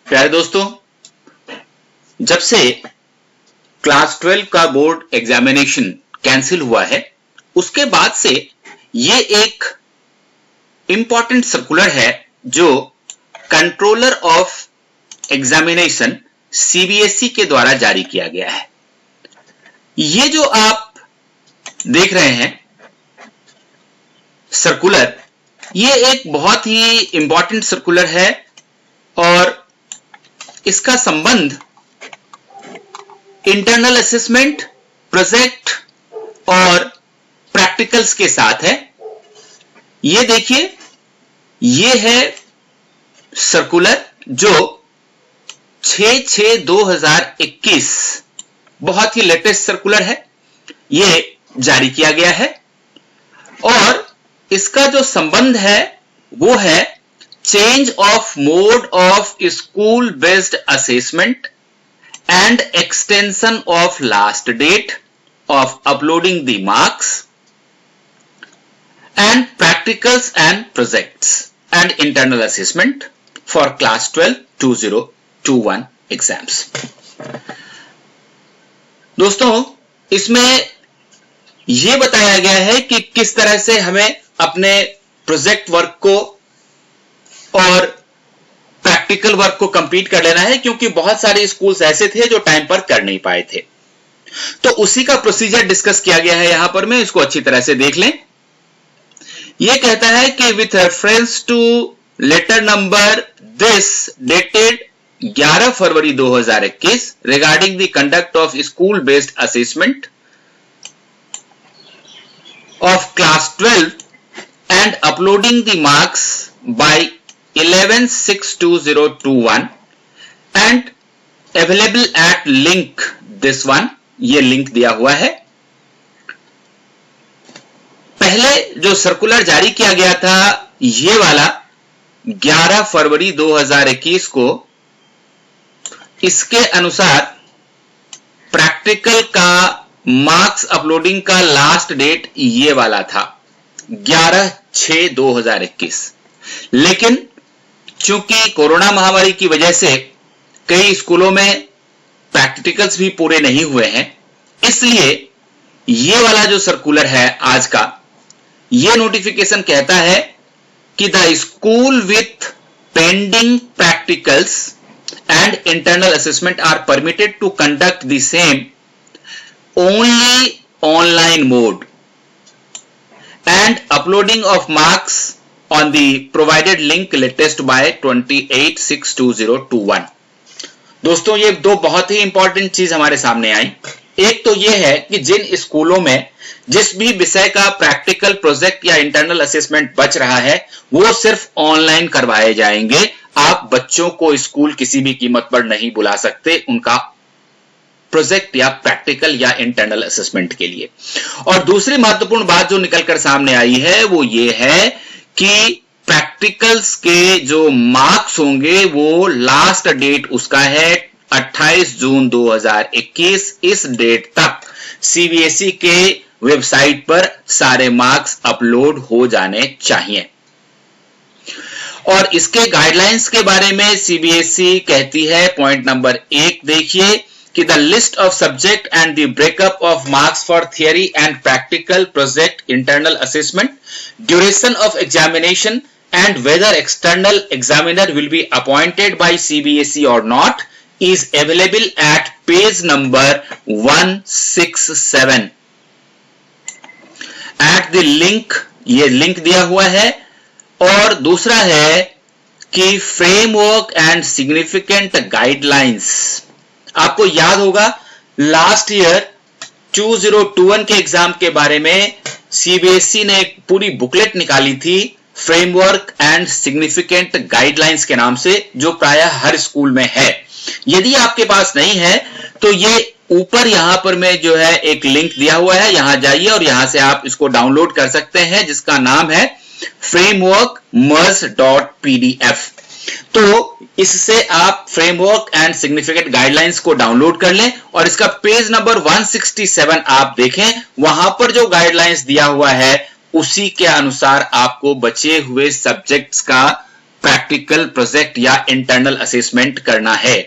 प्यारे दोस्तों, जब से क्लास 12 का बोर्ड एग्जामिनेशन कैंसिल हुआ है, उसके बाद से ये एक इंपॉर्टेंट सर्कुलर है जो कंट्रोलर ऑफ एग्जामिनेशन सीबीएसई के द्वारा जारी किया गया है। ये जो आप देख रहे हैं सर्कुलर, ये एक बहुत ही इंपॉर्टेंट सर्कुलर है और इसका संबंध इंटरनल असेसमेंट, प्रोजेक्ट और प्रैक्टिकल्स के साथ है। ये देखिए, ये है सर्कुलर जो 6/6/2021 बहुत ही लेटेस्ट सर्कुलर है, ये जारी किया गया है और इसका जो संबंध है वो है change of mode of school based assessment and extension of last date of uploading the marks and practicals and projects and internal assessment for class 12 2021 exams। दोस्तों, इसमें यह बताया गया है कि किस तरह से हमें अपने प्रोजेक्ट वर्क को और प्रैक्टिकल वर्क को कंप्लीट कर लेना है, क्योंकि बहुत सारे स्कूल्स ऐसे थे जो टाइम पर कर नहीं पाए थे। तो उसी का प्रोसीजर डिस्कस किया गया है यहां पर, मैं इसको अच्छी तरह से देख लें। यह कहता है कि with reference to letter number this dated 11 February 2021 regarding the conduct of school based assessment of class 12 and uploading the marks by 11/6/2021 and available at link this one, ये लिंक दिया हुआ है। पहले जो सर्कुलर जारी किया गया था ये वाला 11 फरवरी 2021 को, इसके अनुसार प्रैक्टिकल का मार्क्स अपलोडिंग का लास्ट डेट ये वाला था 11/6/2021, लेकिन चूंकि कोरोना महामारी की वजह से कई स्कूलों में प्रैक्टिकल्स भी पूरे नहीं हुए हैं, इसलिए ये वाला जो सर्कुलर है आज का, ये नोटिफिकेशन कहता है कि the school with pending practicals and internal assessment are permitted to conduct the same only online mode and uploading of marks on the provided link latest by 28/6/2021। दोस्तों, ये दो बहुत ही इंपॉर्टेंट चीज हमारे सामने आई। एक तो ये है कि जिन स्कूलों में जिस भी विषय का प्रैक्टिकल, प्रोजेक्ट या इंटरनल असेसमेंट बच रहा है वो सिर्फ ऑनलाइन करवाए जाएंगे। आप बच्चों को स्कूल किसी भी कीमत पर नहीं बुला सकते उनका प्रोजेक्ट या प्रैक्टिकल या इंटरनल असेसमेंट के लिए। और दूसरी महत्वपूर्ण बात जो निकलकर सामने आई है वो ये है कि प्रैक्टिकल्स के जो मार्क्स होंगे वो लास्ट डेट उसका है 28 जून 2021। इस डेट तक सीबीएसई के वेबसाइट पर सारे मार्क्स अपलोड हो जाने चाहिए। और इसके गाइडलाइंस के बारे में सीबीएसई कहती है, पॉइंट नंबर 1 देखिए कि the list of subject and the breakup of marks for theory and practical project internal assessment, duration of examination and whether external examiner will be appointed by CBSE or not is available at page number 167 at the link, ये link दिया हुआ है। और दूसरा है कि framework and significant guidelines. आपको याद होगा लास्ट ईयर 2021 के एग्जाम के बारे में सीबीएसई ने एक पूरी बुकलेट निकाली थी फ्रेमवर्क एंड सिग्निफिकेंट गाइडलाइंस के नाम से, जो प्रायः हर स्कूल में है। यदि आपके पास नहीं है तो ये ऊपर यहां पर में जो है एक लिंक दिया हुआ है, यहां जाइए और यहां से आप इसको डाउनलोड कर सकते हैं, जिसका नाम है framework.mers.pdf। तो इससे आप फ्रेमवर्क एंड सिग्निफिकेंट गाइडलाइंस को डाउनलोड कर लें और इसका पेज नंबर 167 आप देखें। वहां पर जो गाइडलाइंस दिया हुआ है उसी के अनुसार आपको बचे हुए सब्जेक्ट्स का प्रैक्टिकल प्रोजेक्ट या इंटरनल असेसमेंट करना है।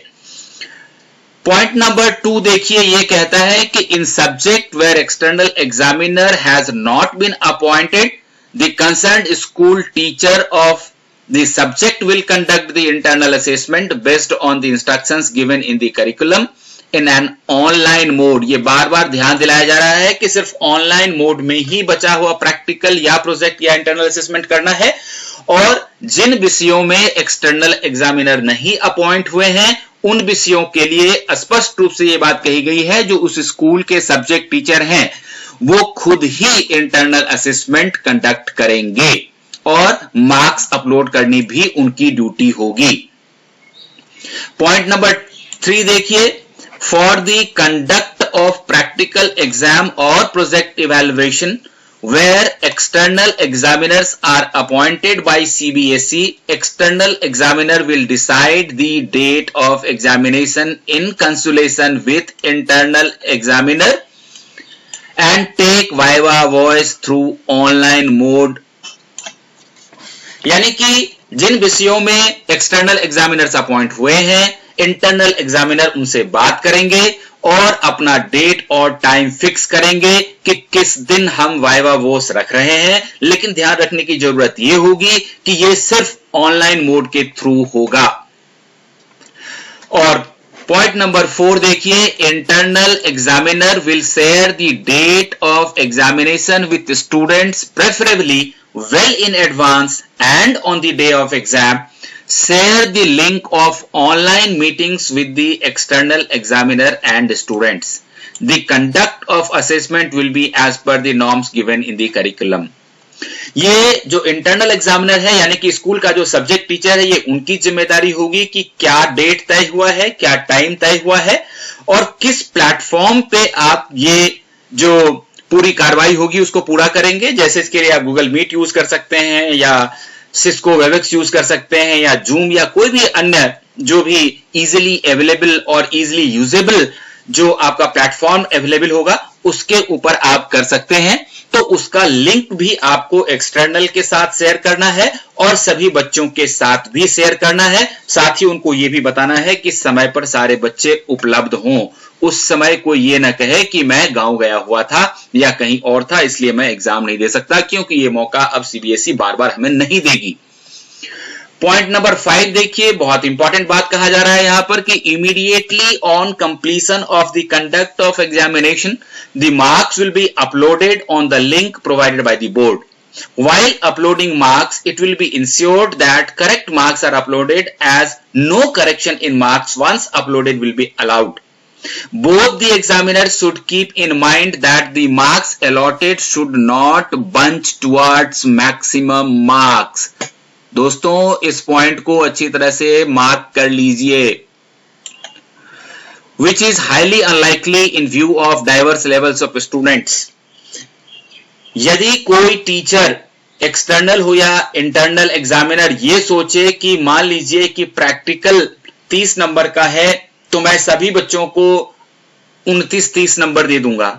पॉइंट नंबर 2 देखिए, ये कहता है कि in subject where external examiner has not been appointed, the concerned school teacher of the subject will conduct the internal assessment based on the instructions given in the curriculum in an online mode. ये बार बार ध्यान दिलाया जा रहा है कि सिर्फ online mode में ही बचा हुआ प्रैक्टिकल या प्रोजेक्ट या इंटरनल असेसमेंट करना है, और जिन विषयों में एक्सटर्नल एग्जामिनर नहीं अपॉइंट हुए हैं उन विषयों के लिए स्पष्ट रूप से यह बात कही गई है जो उस स्कूल के सब्जेक्ट टीचर हैं वो खुद ही इंटरनल असेसमेंट कंडक्ट करेंगे और मार्क्स अपलोड करनी भी उनकी ड्यूटी होगी। पॉइंट नंबर 3 देखिए, for the conduct of practical exam और project evaluation where external examiners are appointed by CBSE, external examiner will decide the date of examination in consultation with internal examiner and take viva voice through online mode। यानी कि जिन विषयों में external examiners appoint हुए हैं, internal examiner उनसे बात करेंगे और अपना डेट और टाइम फिक्स करेंगे कि किस दिन हम वाइवा वोस रख रहे हैं, लेकिन ध्यान रखने की जरूरत यह होगी कि यह सिर्फ ऑनलाइन मोड के थ्रू होगा। और पॉइंट नंबर 4 देखिए, internal examiner will share the date of examination with students preferably well in advance and on the day of exam, share the link of online meetings with the external examiner and students. The conduct of assessment will be as per the norms given in the curriculum. ये जो internal examiner है यानी कि school का जो subject teacher है, ये उनकी जिम्मेदारी होगी कि क्या डेट तय हुआ है, क्या टाइम तय हुआ है और किस प्लेटफॉर्म पे आप ये जो पूरी कार्रवाई होगी उसको पूरा करेंगे। जैसे इसके लिए आप गूगल मीट यूज कर सकते हैं या सिस्को वेबएक्स यूज कर सकते हैं या जूम या कोई भी अन्य जो भी इजीली अवेलेबल और इजीली यूजेबल जो आपका प्लेटफॉर्म अवेलेबल होगा उसके ऊपर आप कर सकते हैं। तो उसका लिंक भी आपको एक्सटर्नल के साथ शेयर करना है और सभी बच्चों के साथ भी शेयर करना है। साथ ही उनको यह भी बताना है कि समय पर सारे बच्चे उपलब्ध हों। उस समय कोई ये ना कहे कि मैं गांव गया हुआ था या कहीं और था इसलिए मैं एग्जाम नहीं दे सकता, क्योंकि ये मौका अब सीबीएसई बार बार हमें नहीं देगी। पॉइंट नंबर 5 देखिए, बहुत इंपॉर्टेंट बात कहा जा रहा है यहां पर कि immediately on completion of the conduct of examination the marks will be uploaded on the link provided by the board. While uploading marks, it will be ensured that correct marks are uploaded as no correction in marks once uploaded will be allowed. Both the examiners should keep in mind that the marks allotted should not bunch towards maximum marks. दोस्तों इस point को अच्छी तरह से mark कर लीजिए। Which is highly unlikely in view of diverse levels of students. यदि कोई टीचर एक्सटर्नल हो या इंटरनल एग्जामिनर ये सोचे कि मान लीजिए कि प्रैक्टिकल 30 नंबर का है तो मैं सभी बच्चों को 29-30 नंबर दे दूंगा,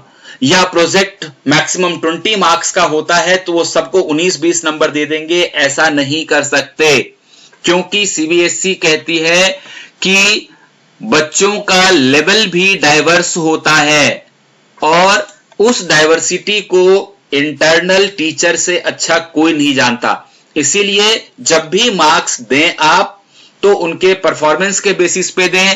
या प्रोजेक्ट मैक्सिमम 20 मार्क्स का होता है तो वो सबको 19-20 नंबर दे देंगे, ऐसा नहीं कर सकते। क्योंकि सीबीएसई कहती है कि बच्चों का लेवल भी डाइवर्स होता है और उस डाइवर्सिटी को इंटरनल टीचर से अच्छा कोई नहीं जानता। इसीलिए जब भी मार्क्स दें आप तो उनके परफॉर्मेंस के बेसिस पे दें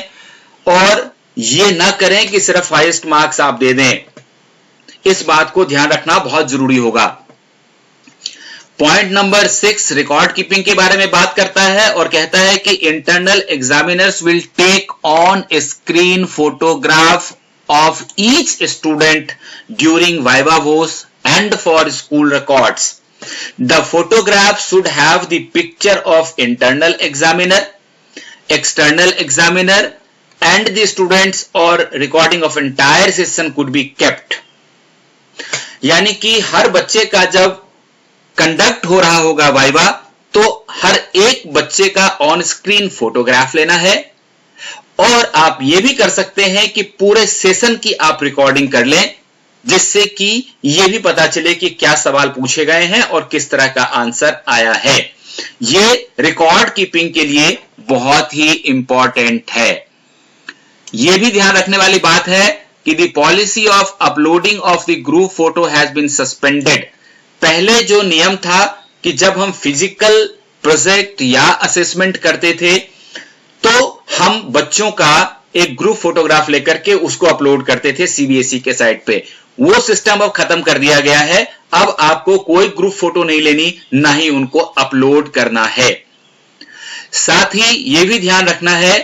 और ये ना करें कि सिर्फ हाईएस्ट मार्क्स आप दे दें। इस बात को ध्यान रखना बहुत जरूरी होगा। पॉइंट नंबर 6 रिकॉर्ड कीपिंग के बारे में बात करता है और कहता है कि internal examiners will take on screen photograph of each student during viva voce and for school records. The photograph should have the picture of internal examiner, external examiner and the students, or recording of entire session could be kept. यानी कि हर बच्चे का जब conduct हो रहा होगा viva तो हर एक बच्चे का ऑन स्क्रीन फोटोग्राफ लेना है और आप ये भी कर सकते हैं कि पूरे सेशन की आप रिकॉर्डिंग कर लें, जिससे कि यह भी पता चले कि क्या सवाल पूछे गए हैं और किस तरह का आंसर आया है। ये रिकॉर्ड कीपिंग के लिए बहुत ही इंपॉर्टेंट है। ये भी ध्यान रखने वाली बात है कि the policy of uploading of the group photo has been suspended. पहले जो नियम था कि जब हम फिजिकल प्रोजेक्ट या असेसमेंट करते थे तो हम बच्चों का एक ग्रुप फोटोग्राफ लेकर के उसको अपलोड करते थे सीबीएसई के साइट पे, वो सिस्टम अब खत्म कर दिया गया है। अब आपको कोई ग्रुप फोटो नहीं लेनी, ना ही उनको अपलोड करना है। साथ ही यह भी ध्यान रखना है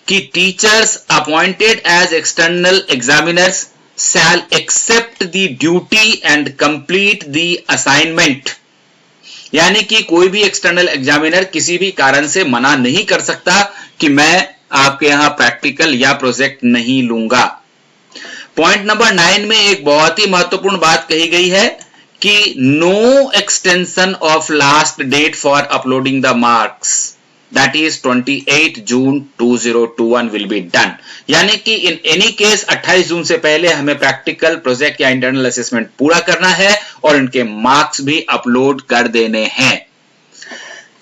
कि teachers appointed as external examiners shall accept the duty and complete the assignment. यानी कि कोई भी एक्सटर्नल एग्जामिनर किसी भी कारण से मना नहीं कर सकता कि मैं आपके यहां प्रैक्टिकल या प्रोजेक्ट नहीं लूंगा। पॉइंट नंबर 9 में एक बहुत ही महत्वपूर्ण बात कही गई है कि no extension of last date for uploading the marks, that is 28 June 2021 will be done. यानी कि इन एनी केस 28 जून से पहले हमें प्रैक्टिकल प्रोजेक्ट या इंटरनल असेसमेंट पूरा करना है और इनके मार्क्स भी अपलोड कर देने हैं।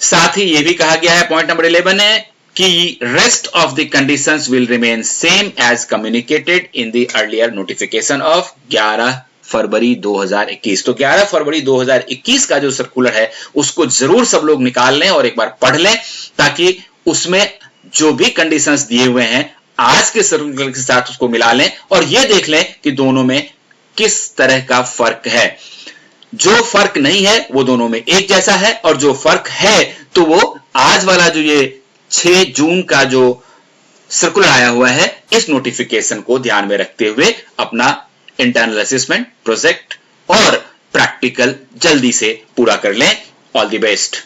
साथ ही यह भी कहा गया है पॉइंट नंबर 11 है कि rest of the conditions will remain same as communicated in the earlier notification of 11 February 2021। तो 11 फरवरी 2021 का जो सर्कुलर है उसको जरूर सब लोग निकाल लें और एक बार पढ़ लें, ताकि उसमें जो भी कंडीशंस दिए हुए हैं आज के सर्कुलर के साथ उसको मिला लें और यह देख लें कि दोनों में किस तरह का फर्क है। जो फर्क नहीं है वो दोनों में एक जैसा है, और जो फर्क है तो वो आज वाला जो ये 6 जून का जो सर्कुलर आया हुआ है इस नोटिफिकेशन को ध्यान में रखते हुए अपना इंटरनल असेसमेंट, प्रोजेक्ट और प्रैक्टिकल जल्दी से पूरा कर लें। All the best.